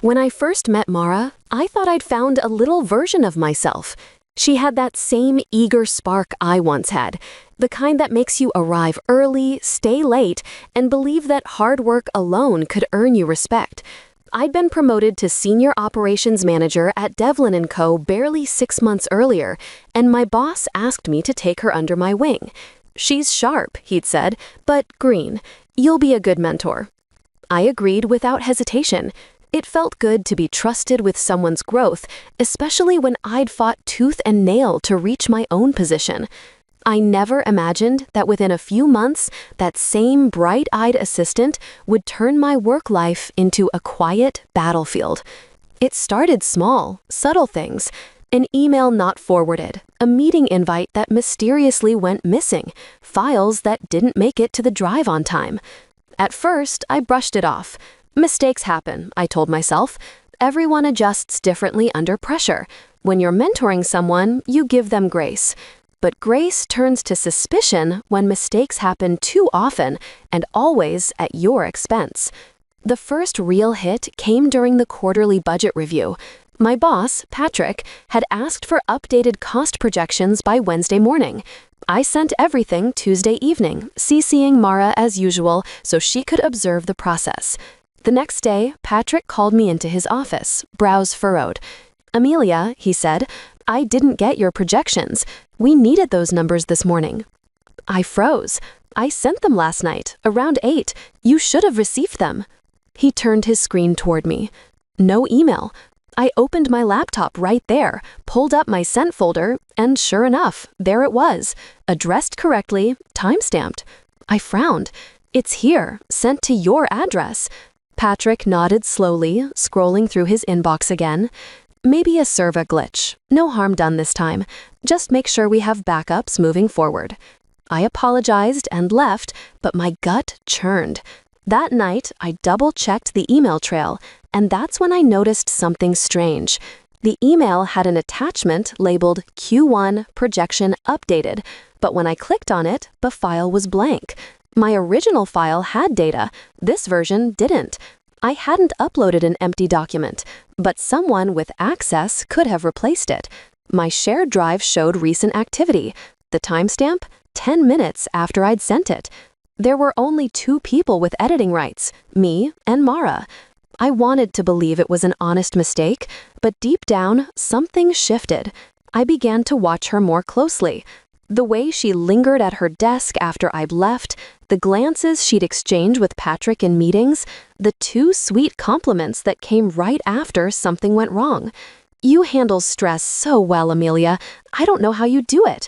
When I first met Mara, I thought I'd found a little version of myself. She had that same eager spark I once had, the kind that makes you arrive early, stay late, and believe that hard work alone could earn you respect. I'd been promoted to senior operations manager at Devlin & Co. barely 6 months earlier, and my boss asked me to take her under my wing. "She's sharp," he'd said, "but green. You'll be a good mentor." I agreed without hesitation. It felt good to be trusted with someone's growth, especially when I'd fought tooth and nail to reach my own position. I never imagined that within a few months, that same bright-eyed assistant would turn my work life into a quiet battlefield. It started small, subtle things. An email not forwarded, a meeting invite that mysteriously went missing, files that didn't make it to the drive on time. At first, I brushed it off. Mistakes happen, I told myself. Everyone adjusts differently under pressure. When you're mentoring someone, you give them grace. But grace turns to suspicion when mistakes happen too often and always at your expense. The first real hit came during the quarterly budget review. My boss, Patrick, had asked for updated cost projections by Wednesday morning. I sent everything Tuesday evening, CCing Mara as usual so she could observe the process. The next day, Patrick called me into his office, brows furrowed. "Amelia," he said, "I didn't get your projections. We needed those numbers this morning." I froze. "I sent them last night, around 8. You should have received them." He turned his screen toward me. No email. I opened my laptop right there, pulled up my sent folder, and sure enough, there it was, addressed correctly, time-stamped. I frowned. "It's here, sent to your address." Patrick nodded slowly, scrolling through his inbox again. "Maybe a server glitch. No harm done this time. Just make sure we have backups moving forward." I apologized and left, but my gut churned. That night, I double-checked the email trail, and that's when I noticed something strange. The email had an attachment labeled Q1 Projection Updated, but when I clicked on it, the file was blank. My original file had data. This version didn't. I hadn't uploaded an empty document, but someone with access could have replaced it. My shared drive showed recent activity. The timestamp? 10 minutes after I'd sent it. There were only 2 people with editing rights, me and Mara. I wanted to believe it was an honest mistake, but deep down, something shifted. I began to watch her more closely. The way she lingered at her desk after I'd left, the glances she'd exchange with Patrick in meetings, the 2 sweet compliments that came right after something went wrong. "You handle stress so well, Amelia. I don't know how you do it."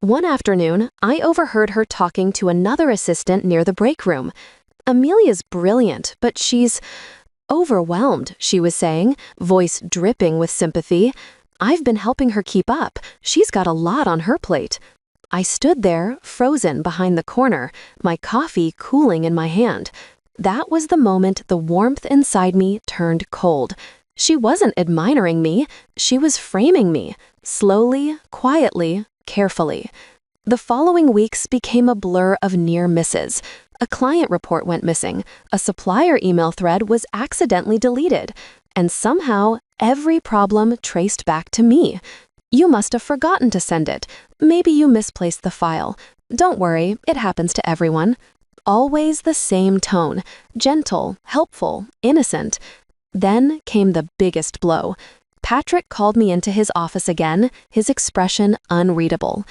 One afternoon, I overheard her talking to another assistant near the break room. "Amelia's brilliant, but she's overwhelmed," she was saying, voice dripping with sympathy. "I've been helping her keep up. She's got a lot on her plate." I stood there, frozen behind the corner, my coffee cooling in my hand. That was the moment the warmth inside me turned cold. She wasn't admiring me, she was framing me, slowly, quietly, carefully. The following weeks became a blur of near misses. A client report went missing, a supplier email thread was accidentally deleted, and somehow every problem traced back to me. "You must have forgotten to send it. Maybe you misplaced the file. Don't worry, it happens to everyone." Always the same tone, gentle, helpful, innocent. Then came the biggest blow. Patrick called me into his office again, his expression unreadable.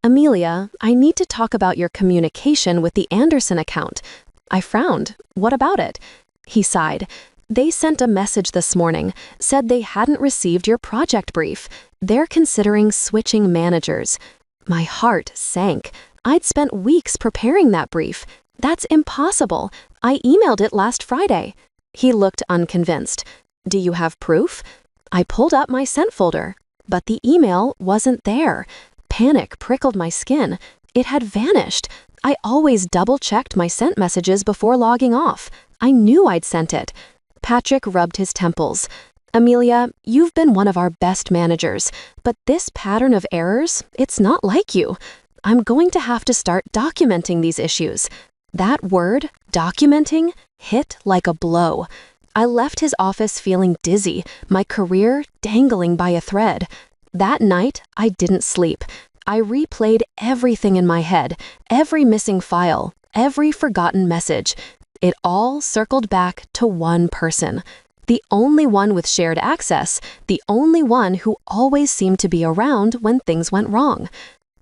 "Amelia, I need to talk about your communication with the Anderson account." I frowned. "What about it?" He sighed. "They sent a message this morning, said they hadn't received your project brief. They're considering switching managers." My heart sank. I'd spent weeks preparing that brief. "That's impossible. I emailed it last Friday." He looked unconvinced. "Do you have proof?" I pulled up my sent folder, but the email wasn't there. Panic prickled my skin. It had vanished. I always double-checked my sent messages before logging off. I knew I'd sent it. Patrick rubbed his temples. "Amelia, you've been one of our best managers, but this pattern of errors, it's not like you. I'm going to have to start documenting these issues." That word, documenting, hit like a blow. I left his office feeling dizzy, my career dangling by a thread. That night, I didn't sleep. I replayed everything in my head, every missing file, every forgotten message. It all circled back to one person. The only one with shared access, the only one who always seemed to be around when things went wrong.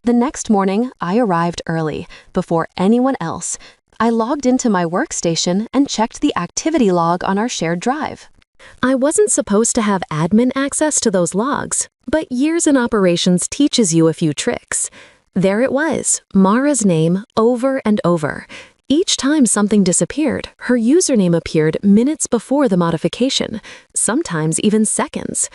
The next morning, I arrived early, before anyone else. I logged into my workstation and checked the activity log on our shared drive. I wasn't supposed to have admin access to those logs, but years in operations teaches you a few tricks. There it was, Mara's name over and over. Each time something disappeared, her username appeared minutes before the modification, sometimes even seconds.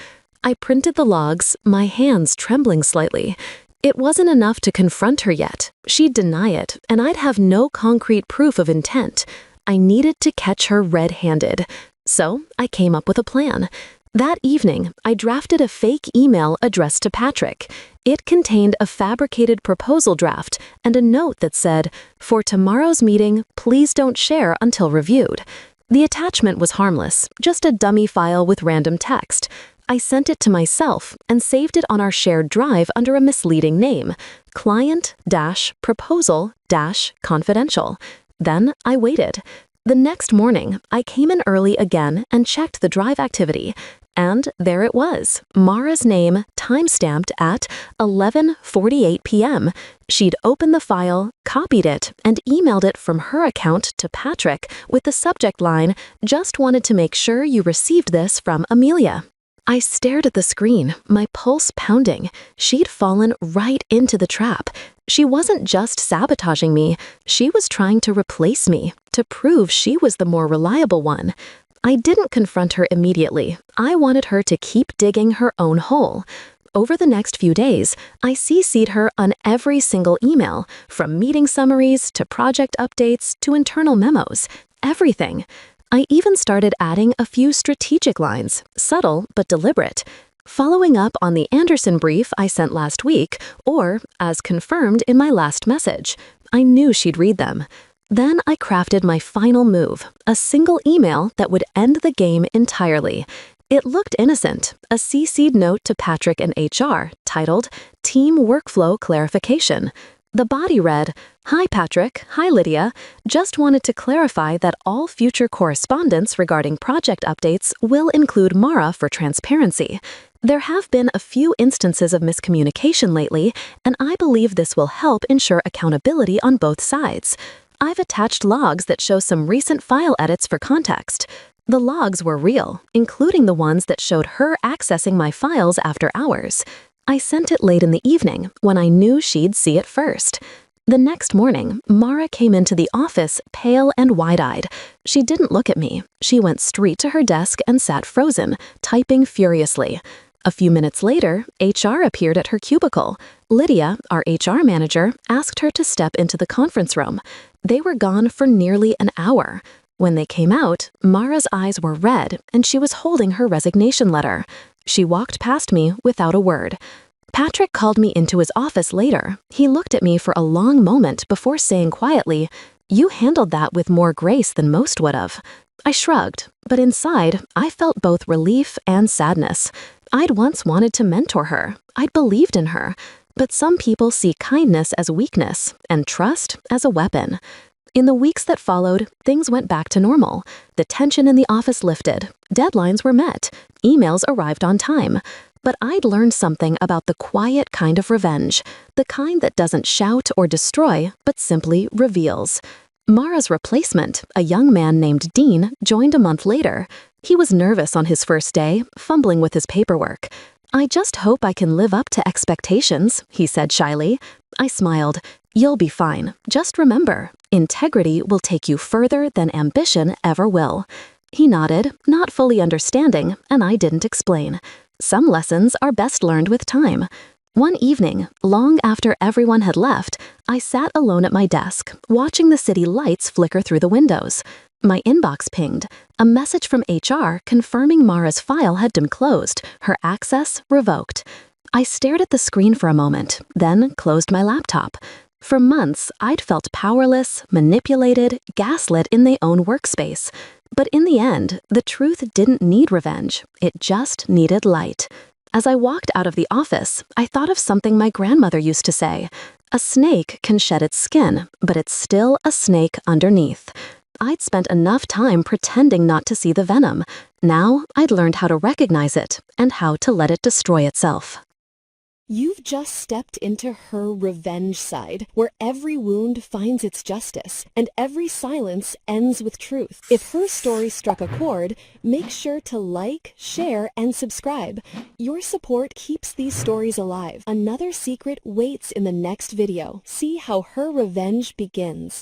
I printed the logs, my hands trembling slightly. It wasn't enough to confront her yet. She'd deny it, and I'd have no concrete proof of intent. I needed to catch her red-handed. So I came up with a plan. That evening, I drafted a fake email addressed to Patrick. It contained a fabricated proposal draft and a note that said, "For tomorrow's meeting, please don't share until reviewed." The attachment was harmless, just a dummy file with random text. I sent it to myself and saved it on our shared drive under a misleading name, client-proposal-confidential. Then I waited. The next morning, I came in early again and checked the drive activity. And there it was, Mara's name timestamped at 11:48 p.m. She'd opened the file, copied it, and emailed it from her account to Patrick with the subject line, "Just wanted to make sure you received this from Amelia." I stared at the screen, my pulse pounding. She'd fallen right into the trap. She wasn't just sabotaging me, she was trying to replace me, to prove she was the more reliable one. I didn't confront her immediately. I wanted her to keep digging her own hole. Over the next few days, I CC'd her on every single email, from meeting summaries to project updates to internal memos. Everything. I even started adding a few strategic lines, subtle but deliberate. Following up on the Anderson brief I sent last week, or, as confirmed in my last message. I knew she'd read them. Then I crafted my final move, a single email that would end the game entirely. It looked innocent, a CC'd note to Patrick and HR, titled, "Team Workflow Clarification." The body read, "Hi Patrick, hi Lydia. Just wanted to clarify that all future correspondence regarding project updates will include Mara for transparency. There have been a few instances of miscommunication lately, and I believe this will help ensure accountability on both sides. I've attached logs that show some recent file edits for context. The logs were real, including the ones that showed her accessing my files after hours. I sent it late in the evening, when I knew she'd see it first." The next morning, Mara came into the office pale and wide-eyed. She didn't look at me. She went straight to her desk and sat frozen, typing furiously. A few minutes later, HR appeared at her cubicle. Lydia, our HR manager, asked her to step into the conference room. They were gone for nearly an hour. When they came out, Mara's eyes were red and she was holding her resignation letter. She walked past me without a word. Patrick called me into his office later. He looked at me for a long moment before saying quietly, "You handled that with more grace than most would have." I shrugged, but inside, I felt both relief and sadness. I'd once wanted to mentor her. I'd believed in her. But some people see kindness as weakness and trust as a weapon. In the weeks that followed, things went back to normal. The tension in the office lifted. Deadlines were met. Emails arrived on time. But I'd learned something about the quiet kind of revenge, the kind that doesn't shout or destroy, but simply reveals. Mara's replacement, a young man named Dean, joined a month later. He was nervous on his first day, fumbling with his paperwork. "I just hope I can live up to expectations," he said shyly. I smiled. "You'll be fine. Just remember, integrity will take you further than ambition ever will." He nodded, not fully understanding, and I didn't explain. Some lessons are best learned with time. One evening, long after everyone had left, I sat alone at my desk, watching the city lights flicker through the windows. My inbox pinged, a message from HR confirming Mara's file had been closed, her access revoked. I stared at the screen for a moment, then closed my laptop. For months, I'd felt powerless, manipulated, gaslit in their own workspace. But in the end, the truth didn't need revenge. It just needed light. As I walked out of the office, I thought of something my grandmother used to say. A snake can shed its skin, but it's still a snake underneath. I'd spent enough time pretending not to see the venom. Now I'd learned how to recognize it and how to let it destroy itself. You've just stepped into her revenge side, where every wound finds its justice, and every silence ends with truth. If her story struck a chord, make sure to like, share, and subscribe. Your support keeps these stories alive. Another secret waits in the next video. See how her revenge begins.